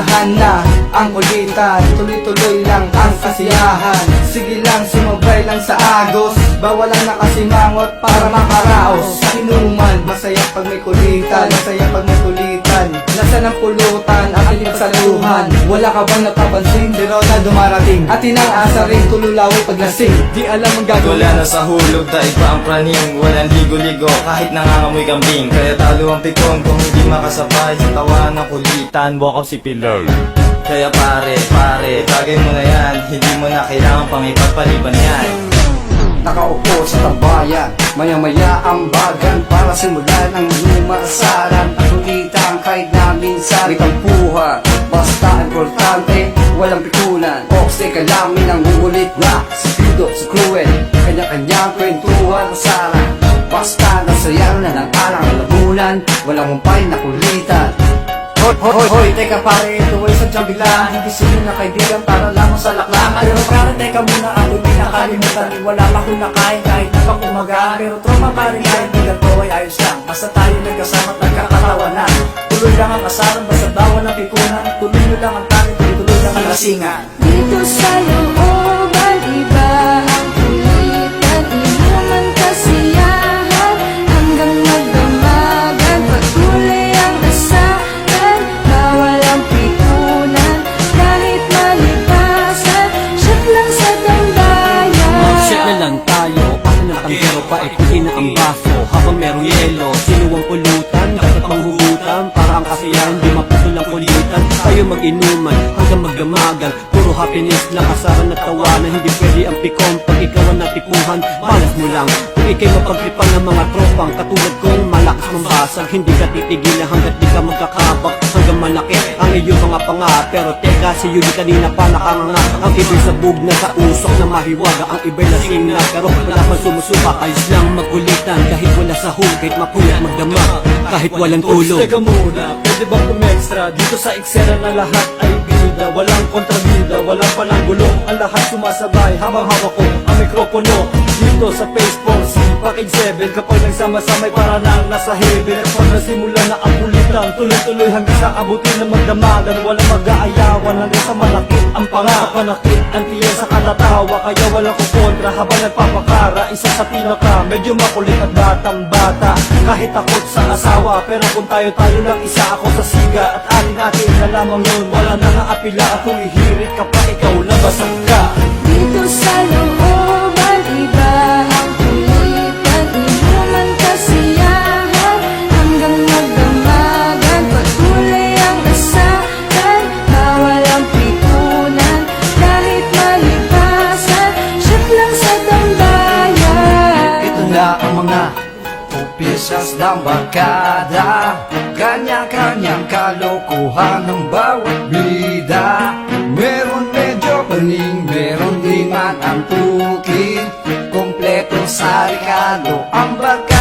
umpisahan na ang kulitan, tuloy-tuloy lang ang kasiyahan. Sige lang, sumabay lang sa agos, bawal lang nakasimangot para makaraos. Sa inuman, masaya pag may kulitan, masaya pag may kulitan. Nasaan ang pulutan, aking pagsaluhan. Wala ka bang napapansin, di raw na dumarating at inang-asa rin tululawi paglasing. Di alam ang gagawin. Wala na sa hulog, daig pa ang praning. Walang ligo-ligo, kahit nangangamoy kambing. Kaya talo ang pikon kung hindi makasabay sa tawa ng kulitan. Walk up si Pilar. Kaya pare, tagay mo na yan. Hindi mo na kailangan pang ipagpaliban yan. Nakaupo sa tambayan, maya-maya ang bagan para simulan ang lumasaran. At ulitan kahit na minsan may tampuhan, basta importante, walang pikunan. Oxe kalamin ang uulit na si Pido, si Cruel, kanya-kanyang kwentuhan masaran. Basta nasayang na ng alang labunan, walang umpay na kulitan. Hoy, teka pare, ito ay sadyang biglaan. Hindi sino na kaibigan para lamang sa laklakan. Pero pare, teka muna, ako'y di nakalimutan. Wala pa akong nakain kahit na pang umagaan. Pero trauma pare, kaibigan ko ay ayos lang. Basta tayo nagkasama at nagkakatawanan. Tuloy lang ang kasaran, basta dawa ng pikunan. Tuloy nyo lang ang tangin, tuloy lang ang lasingan. Dito sa looban, iba ang kulitan. Inuman kasiyahan hanggang magdamagan. Patuloy ang asahan, bawal ang pikunan. Kahit malipasan, shot lang sa dambayan. Mag-shot na lang tayo, ako na kambero pa ikutin na ang baso. Habang merong yelo, sinuwang pulutan. Dapat panghugutan, para ang kasiyahan di maputol ang kulitan. Tayo mag-inuman hanggang magdamagan. Puro happiness lang, kasaran at tawanan. Hindi pwede ang pikon pag ikaw ang natipuhan. Balas mo lang kung ikay mapagtripan ng mga tropang katulad kong malakas mambasag. Hindi ka titigilan hanggat di ka magkakabak. Hanggang malaki ang iyong mga panga. Pero teka, si Yuli kanina pa nakanganga. Ang ibig sabog na sa usok na mahiwaga. Ang iba'y lasing na pero wala pang sumusuka. Ayos lang magkulitan kahit wala sahog. Kahit mapulat magdamag kahit walang tulog. Teka muna, pwede bang kumextra? Dito sa eksena na lahat ay bida. Walang kontrabida, walang palanggulo. Ang lahat sumasabay habang hawak ko ang mikropono. Dito sa Face 4C, Package 7. Kapag nagsama-samay para nang nasa heaven. At pag nasimula na ang kulitan, tuloy-tuloy hanggang sa abutin na magdamagan. Walang mag-aayawan hanggang sa malakit ang pangapanakit. Ang tiyan sa katatawa, kaya walang kukontra habang nagpapakara. Isa sa pinaka, medyo makulit at batang-bata. Kahit takot sa asawa, pero kung tayo-tayo lang, isa ako sa siga. At alin natin na lamang yun, wala na nga apila. At kung ihirit ka pa, ikaw labasag ka. Dito sa looban, iba ang kulitan. Inuman kasiyahan hanggang magdamagan. Patuloy ang asahan, bawal ang pikunan. Kahit malipasan, shot lang sa dambayan. Ito na ang mga opisas ng barkada, kanya-kanyang kalokohan ng bawat bida. Meron medyo paning, meron di man ang tukin. Kompleto sa rekado ang barkada.